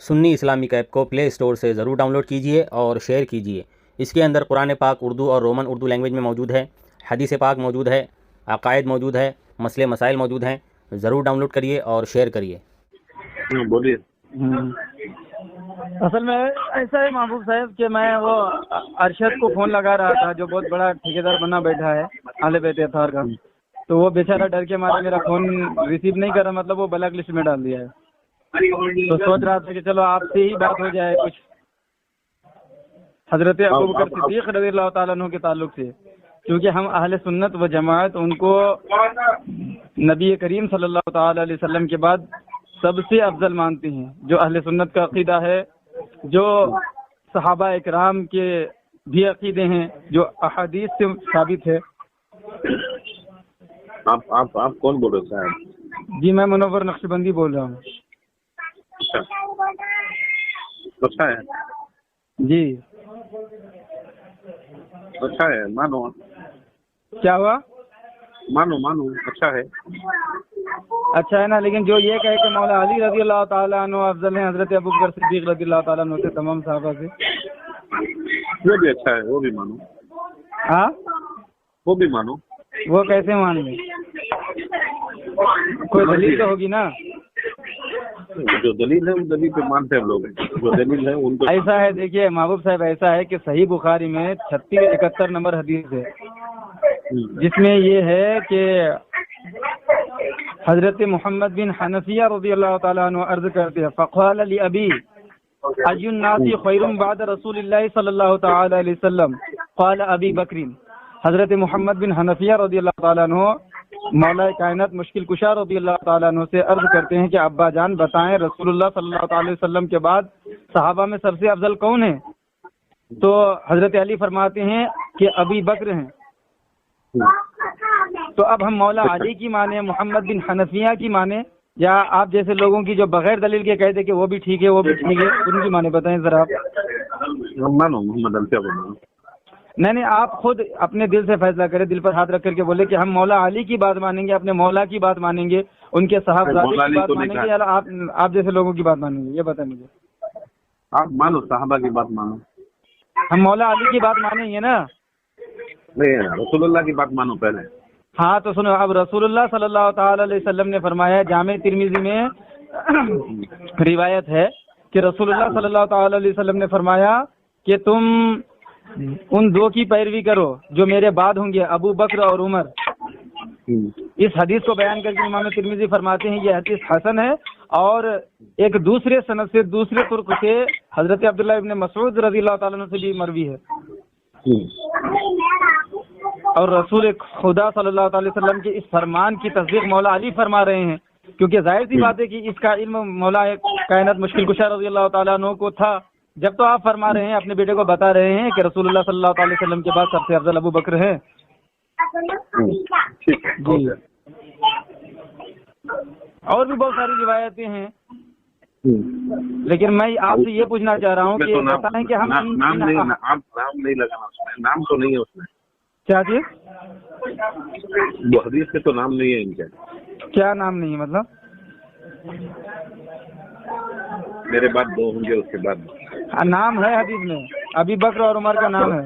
سنی Islamic app کو پلے store سے ضرور ڈاؤن لوڈ کیجئے اور شیئر کیجئے۔ اس کے اندر قرآن پاک اردو اور رومن اردو لینگویج میں موجود ہے، حدیث پاک موجود ہے، عقائد موجود ہے، مسئلے مسائل موجود ہیں۔ ضرور ڈاؤن لوڈ کریے اور شیئر کریے۔ بولیے۔ اصل میں ایسا ہے محبوب صاحب کہ میں وہ ارشد کو فون لگا رہا تھا جو بہت بڑا ٹھیکیدار بنا بیٹھا ہے اہل بیت اطہار کا، تو وہ بیچارہ ڈر کے مارے میرا فون ریسیو نہیں کر رہا، مطلب وہ بلیک لسٹ میں ڈال دیا ہے۔ تو سوچ رہا تھا کہ چلو آپ سے ہی بات ہو جائے کچھ حضرت ابوبکر صدیق رضی اللہ تعالیٰ عنہ کے تعلق سے، کیونکہ ہم اہل سنت و جماعت ان کو نبی کریم صلی اللہ تعالی علیہ وسلم کے بعد سب سے افضل مانتے ہیں۔ جو اہل سنت کا عقیدہ ہے، جو صحابہ اکرام کے بھی عقیدے ہیں، جو احادیث سے ثابت ہے۔ آپ کون بول رہے ہیں؟ جی میں منور نقشبندی بول رہا ہوں۔ اچھا ہے جی اچھا ہے، مانو کیا ہوا؟ مانو اچھا ہے، اچھا ہے نا، لیکن جو یہ کہے کہ مولا علی رضی اللہ تعالیٰ عنہ افضل ہیں حضرت ابوبکر صدیق رضی اللہ تعالیٰ عنہ سے تمام صحابہ سے، وہ بھی اچھا ہے، وہ بھی مانو۔ ہاں وہ بھی مانو۔ وہ کیسے مان لیں؟ کوئی دلیل تو ہوگی نا۔ جو دلیل ہے ان دلیل پہ مانتے ہیں لوگ، جو دلیل ہے ان کو۔ ایسا ہے، دیکھیے محبوب صاحب، ایسا ہے کہ صحیح بخاری میں 3671 نمبر حدیث ہے، جس میں یہ ہے کہ حضرت محمد بن حنفیہ رضی اللہ تعالیٰ عنہ عرض کرتے ہیں فقال لأبی ای الناس خیر بعد رسول اللہ صلی اللہ تعالی علیہ وسلم قال ابی بکر۔ حضرت محمد بن حنفیہ رضی اللہ تعالیٰ عنہ مولا کائنات مشکل کشا رضی اللہ تعالیٰ عنہ سے عرض کرتے ہیں کہ ابا جان بتائیں رسول اللہ صلی اللہ تعالی وسلم کے بعد صحابہ میں سب سے افضل کون ہے؟ تو حضرت علی فرماتے ہیں کہ ابی بکر ہیں۔ تو اب ہم مولا علی کی مانیں، محمد بن حنفیہ کی مانیں، یا آپ جیسے لوگوں کی جو بغیر دلیل کے کہتے کہ وہ بھی ٹھیک ہے وہ بھی ٹھیک ہے، ان کی مانیں بتائیں ذرا آپ۔ مانو محمد علی بولو۔ نہیں آپ خود اپنے دل سے فیصلہ کریں، دل پر ہاتھ رکھ کر کے بولے کہ ہم مولا علی کی بات مانیں گے، اپنے مولا کی بات مانیں گے، ان کے صحابہ کی بات مانیں گے، یا آپ جیسے لوگوں کی بات مانیں گے؟ یہ بتائیں مجھے۔ آپ مانو صحابہ کی بات مانو۔ ہم مولا علی کی بات مانیں گے نا؟ نہیں، رسول اللہ کی بات مانو پہلے۔ ہاں تو سنو، اب رسول اللہ صلی اللہ تعالی علیہ وسلم نے فرمایا، جامع ترمذی میں روایت ہے کہ رسول اللہ صلی اللہ تعالی علیہ وسلم نے فرمایا کہ تم ان دو کی پیروی کرو جو میرے بعد ہوں گے، ابو بکر اور عمر۔ اس حدیث کو بیان کر کے امام ترمذی فرماتے ہیں یہ حدیث حسن ہے، اور ایک دوسرے سند سے دوسرے طرق سے حضرت عبداللہ ابن مسعود رضی اللہ تعالیٰ عنہ سے بھی مروی ہے۔ اور رسول خدا صلی اللہ تعالی وسلم کے اس فرمان کی تصدیق مولا علی فرما رہے ہیں، کیونکہ ظاہر سی بات ہے کہ اس کا علم مولا کائنات مشکل کشا رضی اللہ تعالیٰ عنہ کو تھا، جب تو آپ فرما رہے ہیں، اپنے بیٹے کو بتا رہے ہیں کہ رسول اللہ صلی اللہ علیہ وسلم کے بعد سب سے افضل ابو بکر ہے۔ جی اور بھی بہت ساری روایتیں ہیں، لیکن میں آپ سے یہ پوچھنا چاہ رہا ہوں کہ بتائیں کہ ہم نام نہیں لگانا اس میں، نام تو نہیں ہے اس میں۔ کیا چیز؟ وہ حدیث کے تو نام نہیں ہے ان کے۔ کیا نام نہیں ہے مطلب؟ میرے بعد دو ہوں گے، اس کے بعد نام ہے حدیث میں، ابی بکر اور عمر کا نام ہے۔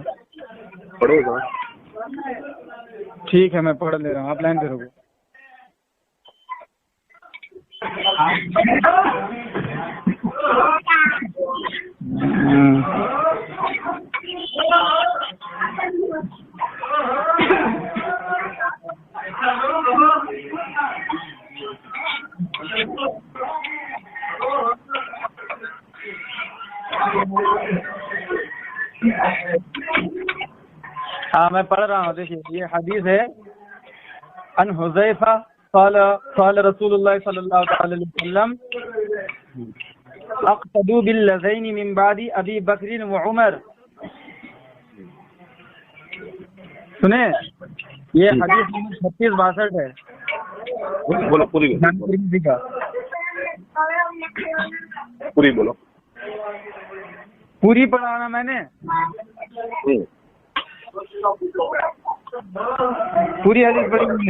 پڑھو گا؟ ٹھیک ہے میں پڑھ لے رہا ہوں، آپ لائن پہ رہو۔ ہاں میں پڑھ رہا ہوں، دیکھیے یہ حدیث ہے ان حذیفہ قال رسول اللہ صلی اللہ تعالی علیہ وسلم اقتدوا بالذین من بعد ابی بکر و عمر۔ سنیں یہ حدیث 3662 ہے، بولو پوری کا پوری بولو۔ پوری پڑھانا میں نے پوری حدیث پڑھی۔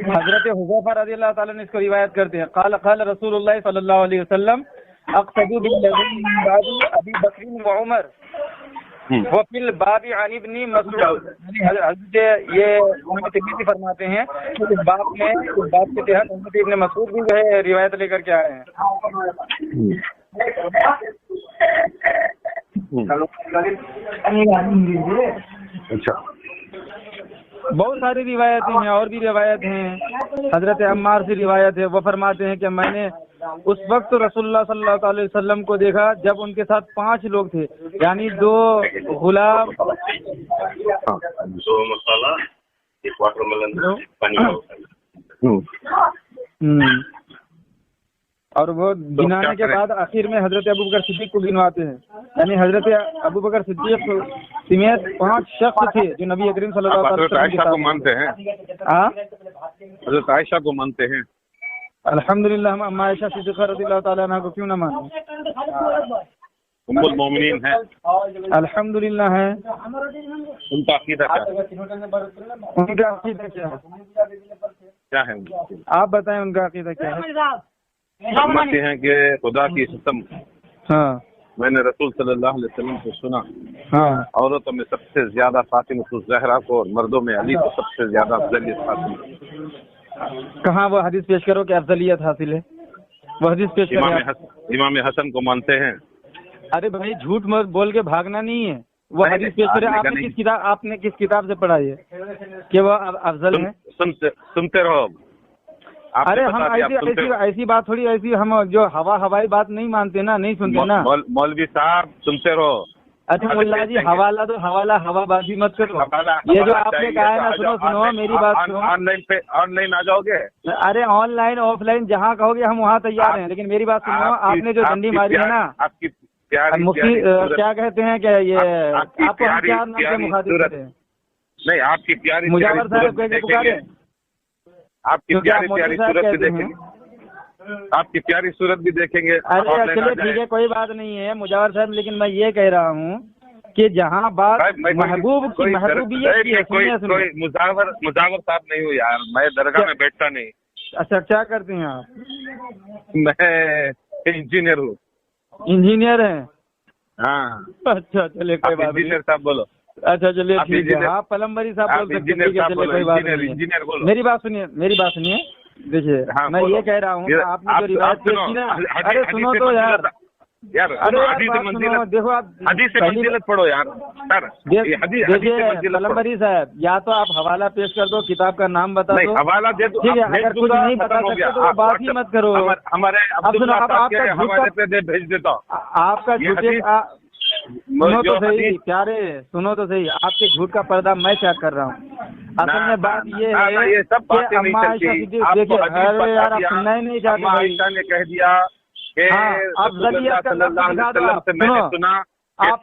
حضرت حذیفہ رضی اللہ تعالیٰ نے اس کو روایت کرتے ہیں، قال قال رسول اللہ صلی اللہ علیہ وسلم اقتدوا بالذین من بعد ابی بکر و عمر وفی الباب عن ابن مسعود. حضرت یہ امام ترمذی فرماتے ہیں کہ اس باب میں اس باب کے تحت حضرت ابن مسعود بھی جو ہے روایت لے کر کے آئے ہیں. اچھا بہت ساری روایتیں ہیں، اور بھی روایت ہیں. حضرت عمار سے روایت ہے، وہ فرماتے ہیں کہ میں نے اس وقت رسول اللہ صلی اللہ علیہ وسلم کو دیکھا جب ان کے ساتھ 5 لوگ تھے، یعنی 2 غلام، 2 مسالہ، 1 واٹر ملن، پانی. اور وہ گنانے کے بعد آخر میں حضرت ابوبکر صدیق کو گنواتے ہیں، یعنی حضرت ابوبکر صدیق سمیت 5 شخص تھے جو نبی کریم صلی اللہ علیہ وسلم عائشہ کو مانتے ہیں؟ حضرت عائشہ کو مانتے ہیں؟ الحمدللہ ہم اما عائشہ صدیقہ رضی اللہ تعالیٰ عنہ کو کیوں نہ مانیں؟ ام المومنین ہیں، الحمدللہ ہے. ان کا عقیدہ کیا ہے؟ ان کا عقیدہ کیا ہے؟ آپ بتائیں ان کا عقیدہ کیا ہے؟ فرماتے ہیں کہ خدا کی قسم، ہاں میں نے رسول صلی اللہ علیہ وسلم سے سنا، ہاں عورتوں میں سب سے زیادہ فاطمہ الزہرا کو اور مردوں میں علی کو سب سے زیادہ افضلیت حاصل ہے. کہاں وہ حدیث پیش کرو کہ افضلیت حاصل ہے؟ وہ حدیث پیش کرو. امام حسن کو مانتے ہیں؟ ارے بھائی جھوٹ مت بول کے بھاگنا نہیں ہے، وہ حدیث پیش کرے. آپ نے کس کتاب سے پڑھا ہے کہ وہ افضل ہے؟ سنتے رہو. ارے ہم ایسی بات تھوڑی، ایسی ہم جو ہوائی بات نہیں مانتے نا، نہیں سنتے نا. مولوی صاحب سنتے رہو. اچھا ملا جی حوالہ تو ہوا بازی مت کرو. یہ جو آپ نے کہا ہے نا، سنو میری بات سنو. آن لائن آ جاؤ گے؟ ارے آن لائن آف لائن جہاں کہو گے ہم وہاں تیار ہیں، لیکن میری بات سنو. آپ نے جو ڈنڈی ماری ہے نا، آپ کی پیاری مفتی کیا کہتے ہیں کہ یہ آپ کو ہتھیار نام سے مخاطب کرتے ہیں. نہیں، آپ کی پیاری مجاور صاحب کہہ کے پکارے، آپ کی پیاری صورت بھی دیکھیں گے، آپ کی پیاری صورت بھی دیکھیں گے. ارے چلیے ٹھیک ہے، کوئی بات نہیں ہے مجاور صاحب، لیکن میں یہ کہہ رہا ہوں کہ جہاں بات محبوب کی محبوبیت کی ہے. کوئی مجاور صاحب نہیں ہوں یار، میں درگاہ میں بیٹھتا نہیں. اچھا کیا کرتے ہیں آپ؟ میں انجینئر ہوں. انجینئر ہیں؟ ہاں. اچھا چلیے کوئی بات نہیں. انجینئر صاحب بولو. اچھا چلیے ٹھیک ہے، آپ پلمبری صاحب بول سکتے ہیں. کوئی بات نہیں. میری بات سنیے. دیکھیے میں یہ کہہ رہا ہوں کہ آپ نے جو روایت پیش کی نا، ارے سنو تو یار، دیکھو آپ حدیث منزلت پڑھو یار. دیکھیے پلمبری صاحب، یا تو آپ حوالہ پیش کر دو، کتاب کا نام بتا دو. حوالہ دے دو. ٹھیک ہے، اگر کچھ نہیں بتا سکتے تو بات ہی مت کرو. ہمارے حوالے پہ بھیج دیتا ہوں. آپ کا جھوٹ، سنو تو صحیح پیارے، سنو تو صحیح، آپ کے جھوٹ کا پردہ میں چیک کر رہا ہوں. اصل میں بات یہ ہے کہ اما عائشہ صدیقہ، دیکھیے ارے یار آپ سننا ہی نہیں چاہتے. عائشہ نے کہہ دیا کہ افضلیت کا سنو، آپ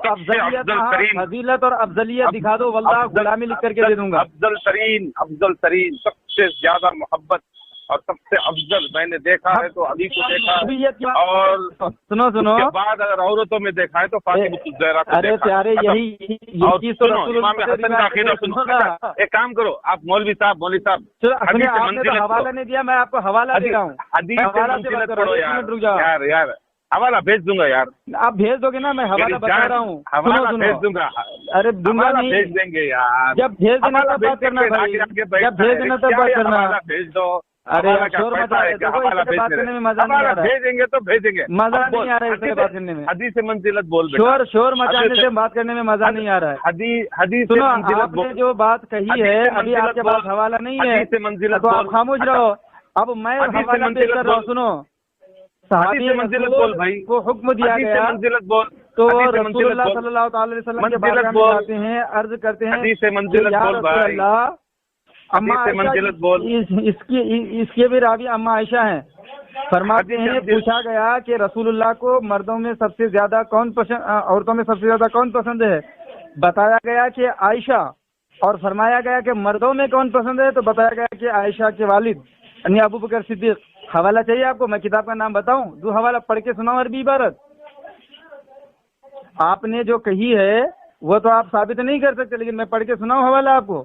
فضیلت اور افضلیت دکھا دو، واللہ غلامی لکھ کر کے دے دوں گا. افضل ترین سب سے زیادہ محبت اور سب سے افضل میں نے دیکھا ہے تو علی کو دیکھا، اور سنو بعد اگر عورتوں میں دیکھا ہے تو فاطمہ الزہرا کو. ارے پیارے یہی چیز تو امام حسن کا عقیدہ سنو. ایک کام کرو آپ مولوی صاحب، آپ نے تو حوالہ نہیں دیا، میں آپ کو حوالہ دے رہا ہوں. یار حوالہ بھیج دوں گا یار. آپ بھیج دو گے نا، میں حوالہ بتا رہا ہوں. حوالہ بھیج دوں گا. ارے دوں گا نہیں، بھیج دیں گے یار. جب بھیج دینا تب بات کرنا بھائی، جب بھیج دینا تب بات کرنا. بھیج دو. ارے شور مچا رہے تھے، بات کرنے میں مزہ نہیں آ رہا ہے. بھیجیں گے تو بھیجیں گے، مزہ نہیں آ رہا ہے اس سے بات کرنے میں. حدیث منزلت بول. شور مچانے سے بات کرنے میں مزہ نہیں آ رہا ہے. حدیث سنو، آپ نے جو بات کہی ہے ابھی آپ کے پاس حوالہ نہیں ہے تو آپ خاموش رہو. اب میں حوالہ پیش کر رہا ہوں. سنو، صحابی کو حکم دیا گیا تو رسول اللہ صلی اللہ تعالی وسلم کے بارے میں آتے ہیں، عرض کرتے ہیں یا رسول اللہ، اس کے بھی راوی اما عائشہ ہیں. فرماتے ہیں پوچھا گیا کہ رسول اللہ کو مردوں میں سب سے زیادہ کون پسند، عورتوں میں سب سے زیادہ کون پسند ہے؟ بتایا گیا کہ عائشہ. اور فرمایا گیا کہ مردوں میں کون پسند ہے؟ تو بتایا گیا کہ عائشہ کے والد یعنی ابو بکر صدیق. حوالہ چاہیے آپ کو؟ میں کتاب کا نام بتاؤں؟ دو حوالہ پڑھ کے سناؤں عربی عبارت. آپ نے جو کہی ہے وہ تو آپ ثابت نہیں کر سکتے، لیکن میں پڑھ کے سناؤں حوالہ آپ کو؟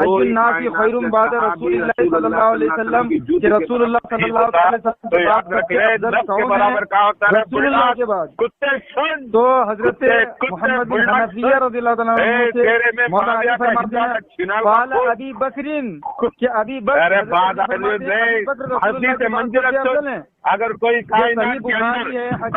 الناس خیر بعد رسول اللہ صلی اللہ علیہ وسلم کہ رسول اللہ صلی اللہ علیہ وسلم تو یاد رکھے نفس کے برابر کہا ہوتا ہے رسول اللہ کے بعد کتے سن تو حضرت محمد بن حنفیہ رضی اللہ تعالیٰ عنہ سے مولانا علی فرماتے ہیں قال ابی بکرین کہ ابی بکر حدیث منزلت اگر کوئی کائنات کے اندر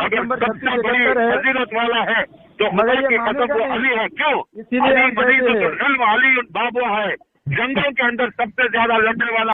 اگر سب سے بڑی فضیلت والا ہے تو خدا کی قسم وہ علی ہے. کیوں؟ علی مدینۃ العلم علی بابو ہے. جنگوں کے اندر سب سے زیادہ لڑنے والا